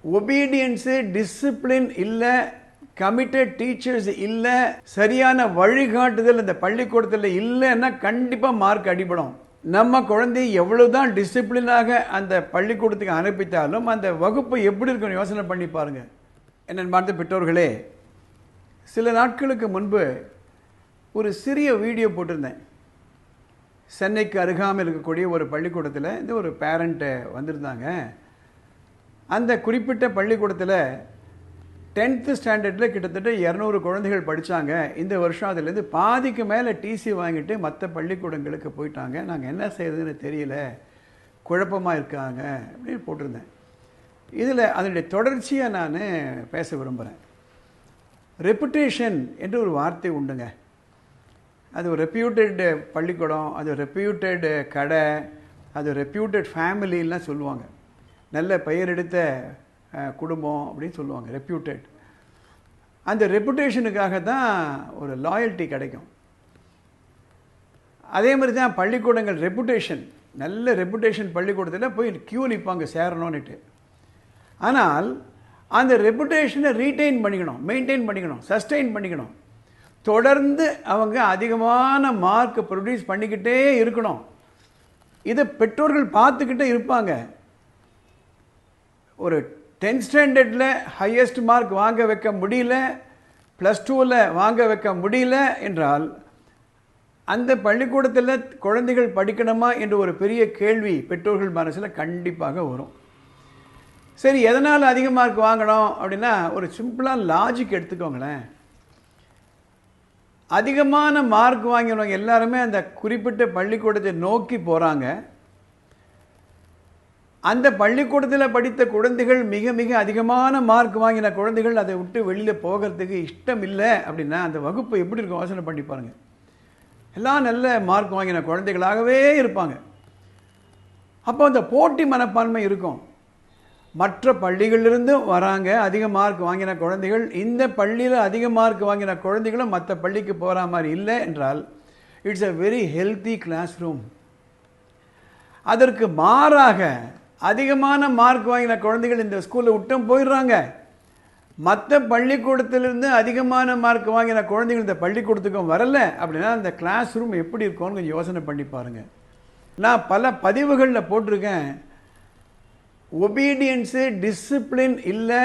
Obedience, discipline இல்லை, committed teachers இல்லை, சரியான வழிகாட்டுதல் இந்த பள்ளிக்கூடத்தில் இல்லைன்னா கண்டிப்பாக மார்க் அடிபடும். நம்ம குழந்தை எவ்வளவுதான் டிசிப்ளினாக அந்த பள்ளிக்கூடத்துக்கு அனுப்பித்தாலும் அந்த வகுப்பு எப்படி இருக்குன்னு யோசனை பண்ணி பாருங்க. என்னென்னு பார்த்த பெற்றோர்களே, சில நாட்களுக்கு முன்பு ஒரு சிறிய வீடியோ போட்டிருந்தேன். சென்னைக்கு அருகாமல் இருக்கக்கூடிய ஒரு பள்ளிக்கூடத்தில் இந்த ஒரு பேரண்ட்டு வந்திருந்தாங்க. அந்த குறிப்பிட்ட பள்ளிக்கூடத்தில் 10th ஸ்டாண்டர்டில் கிட்டத்தட்ட 200 குழந்தைகள் படித்தாங்க. இந்த வருஷம் அதுலேருந்து பாதிக்கு மேலே டிசி வாங்கிட்டு மற்ற பள்ளிக்கூடங்களுக்கு போயிட்டாங்க. நாங்கள் என்ன செய்யறதுன்னு தெரியல, குழப்பமாக இருக்காங்க அப்படின்னு போட்டிருந்தேன். இதில் அதனுடைய தொடர்ச்சியாக நான் பேச விரும்புகிறேன். ரெப்புடேஷன் என்று ஒரு வார்த்தை உண்டுங்க. அது ஒரு ரெப்யூட்டட் பள்ளிக்கூடம், அது ரெப்யூட்டட் கடை, அது ரெப்யூட்டட் ஃபேமிலிலாம் சொல்லுவாங்க. நல்ல பெயர் எடுத்த குடும்பம் அப்படின்னு சொல்லுவாங்க, ரெப்யூட்டட். அந்த ரெப்புடேஷனுக்காக தான் ஒரு லாயல்ட்டி கிடைக்கும். அதே மாதிரி தான் பள்ளிக்கூடங்கள் ரெப்புடேஷன், நல்ல ரெப்புடேஷன் பள்ளிக்கூடத்தில் போய் கியூ நிற்பாங்க சேரணும்னுட்டு. ஆனால் அந்த ரெப்புடேஷனை ரீட்டைன் பண்ணிக்கணும், மெயின்டைன் பண்ணிக்கணும், சஸ்டெயின் பண்ணிக்கணும். தொடர்ந்து அவங்க அதிகமான மார்க் ப்ரொடியூஸ் பண்ணிக்கிட்டே இருக்கணும். இதை பெற்றோர்கள் பார்த்துக்கிட்டே இருப்பாங்க. ஒரு 10th ஸ்டாண்டர்டில் ஹையஸ்ட் மார்க் வாங்க வைக்க முடியல, +2ல் வாங்க வைக்க முடியல என்றால் அந்த பள்ளிக்கூடத்தில் குழந்தைகள் படிக்கணுமா என்ற ஒரு பெரிய கேள்வி பெற்றோர்கள் மனசில் கண்டிப்பாக வரும். சரி, எதனால் அதிக மார்க் வாங்கணும் அப்படின்னா ஒரு சிம்பிளாக லாஜிக் எடுத்துக்கோங்களேன். அதிகமான மார்க் வாங்கினவங்க எல்லாருமே அந்த குறிப்பிட்ட பள்ளிக்கூடத்தை நோக்கி போகிறாங்க. அந்த பள்ளிக்கூடத்தில் படித்த குழந்தைகள் மிக மிக அதிகமான மார்க் வாங்கின குழந்தைகள் அதை விட்டு வெளியில் போகிறதுக்கு இஷ்டம் இல்லை அப்படின்னா அந்த வகுப்பு எப்படி இருக்கும் யோசனை பண்ணி பாருங்க. எல்லாம் நல்ல மார்க் வாங்கின குழந்தைகளாகவே இருப்பாங்க. அப்போ அந்த போட்டி மனப்பான்மை இருக்கும். மற்ற பள்ளிகளிலிருந்து வராங்க அதிக மார்க் வாங்கின குழந்தைகள், இந்த பள்ளியில் அதிக மார்க் வாங்கின குழந்தைகளும் மற்ற பள்ளிக்கு போகிற மாதிரி இல்லை என்றால் it's a very healthy classroom. அதற்கு மாறாக அதிகமான மார்க் வாங்கின குழந்தைகள் இந்த ஸ்கூலில் விட்டும் போயிடுறாங்க. மற்ற பள்ளிக்கூடத்திலிருந்து அதிகமான மார்க் வாங்கின குழந்தைகள் இந்த பள்ளிக்கூடத்துக்கும் வரலை அப்படின்னா அந்த கிளாஸ் ரூம் எப்படி இருக்கும்னு கொஞ்சம் யோசனை பண்ணி பாருங்கள். நான் பல பதிவுகளில் போட்டிருக்கேன். ஒபீடியன்ஸு, டிசிப்ளின் இல்லை,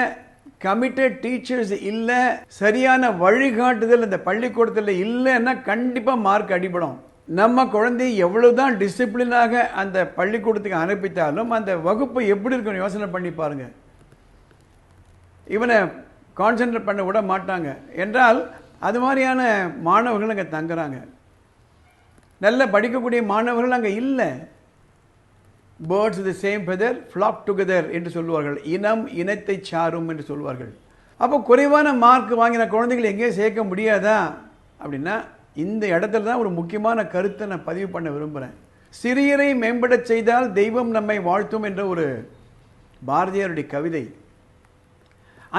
கமிட்டட் டீச்சர்ஸ் இல்லை, சரியான வழிகாட்டுதல் இந்த பள்ளிக்கூடத்தில் இல்லைன்னா கண்டிப்பாக மார்க் அடிபடும். நம்ம குழந்தை எவ்வளவுதான் டிசிப்ளினாக அந்த பள்ளிக்கூடத்துக்கு அனுப்பித்தாலும் அந்த வகுப்பு எப்படி இருக்குன்னு யோசனை பண்ணி பாருங்க. இவனை கான்சென்ட்ரேட் பண்ண விட மாட்டாங்க என்றால் அது மாதிரியான மாணவர்கள் அங்கே தங்குறாங்க. நல்ல படிக்கக்கூடிய மாணவர்கள் அங்கே இல்லை. Birds the same feather flag together என்று சொல்லுவார்கள். இனம் இனத்தை சாரும் என்று சொல்வார்கள். அப்போ குறைவான மார்க் வாங்கின குழந்தைகள் எங்கேயும் சேர்க்க முடியாதா அப்படின்னா இந்த இடத்துல தான் ஒரு முக்கியமான கருத்தை நான் பதிவு பண்ண விரும்புகிறேன். சிறியரை மேம்படச் செய்தால் தெய்வம் நம்மை வாழ்த்தும் என்ற ஒரு பாரதியாருடைய கவிதை.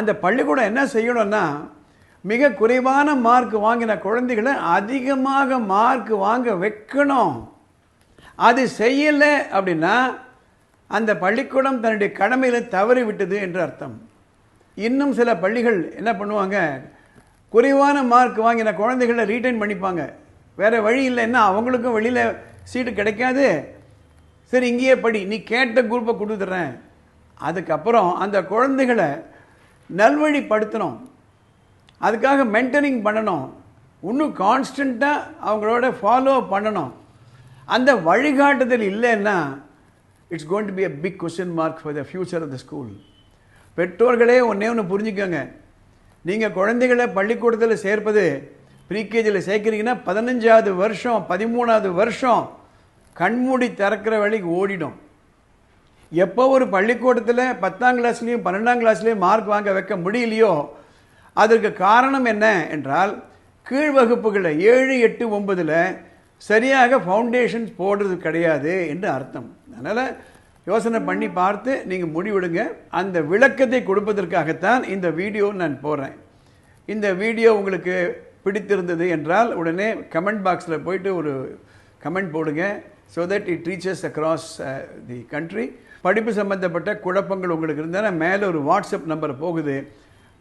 அந்த பள்ளிக்கூடம் என்ன செய்யணும்னா மிக குறைவான மார்க் வாங்கின குழந்தைகளை அதிகமாக மார்க் வாங்க வைக்கணும். அது செய்யலை அப்படின்னா அந்த பள்ளிக்கூடம் தன்னுடைய கடமையில் தவறி விட்டது என்று அர்த்தம். இன்னும் சில பள்ளிகள் என்ன பண்ணுவாங்க, குறைவான மார்க் வாங்கின குழந்தைகளை ரீட்டைன் பண்ணிப்பாங்க. வேறு வழி இல்லைன்னா அவங்களுக்கும் வெளியில் சீட்டு கிடைக்காது. சரி, இங்கேயே படி, நீ கேட்ட குரூப்பை கொடுத்துட்றேன். அதுக்கப்புறம் அந்த குழந்தைகளை நல்வழிப்படுத்தணும். அதுக்காக மென்டரிங் பண்ணணும். இன்னும் கான்ஸ்டண்ட்டாக அவங்களோட ஃபாலோ பண்ணணும். அந்த வழிகாட்டுதல் இல்லைன்னா it's going to be a big question mark for the future of the school. பெற்றோர்களே ஒன்று புரிஞ்சுக்கோங்க. நீங்கள் குழந்தைகளை பள்ளிக்கூடத்தில் சேர்ப்பது ப்ரீகேஜியில் சேர்க்குறீங்கன்னா 15வது வருஷம் 13வது வருஷம் கண்மூடி திறக்கிற வேலைக்கு ஓடிடும். எப்போ ஒரு பள்ளிக்கூடத்தில் 10ஆம் கிளாஸ்லேயும் 12ஆம் கிளாஸ்லேயும் மார்க் வாங்க வைக்க முடியலையோ அதற்கு காரணம் என்ன என்றால் கீழ் வகுப்புகளில் 7, 8, 9 சரியாக ஃபவுண்டேஷன்ஸ் போடுறது கிடையாது என்று அர்த்தம். அதனால் யோசனை பண்ணி பார்த்து நீங்கள் முடிவெடுங்க. அந்த விளக்கத்தை கொடுப்பதற்காகத்தான் இந்த வீடியோ நான் போடுறேன். இந்த வீடியோ உங்களுக்கு பிடித்திருந்தது என்றால் உடனே கமெண்ட் பாக்ஸில் போயிட்டு ஒரு கமெண்ட் போடுங்க. So that it reaches across the country. படிப்பு சம்மந்தப்பட்ட குழப்பங்கள் உங்களுக்கு இருந்தால் மேலே ஒரு வாட்ஸ்அப் நம்பர் போகுது,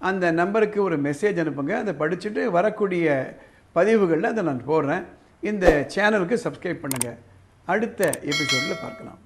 அந்த நம்பருக்கு ஒரு மெசேஜ் அனுப்புங்க. அதை படிச்சுட்டு வரக்கூடிய பதிவுகளில் அதை நான் போடுறேன். இந்த சேனலுக்கு சப்ஸ்கிரைப் பண்ணுங்கள். அடுத்த எபிசோடில் பார்க்கலாம்.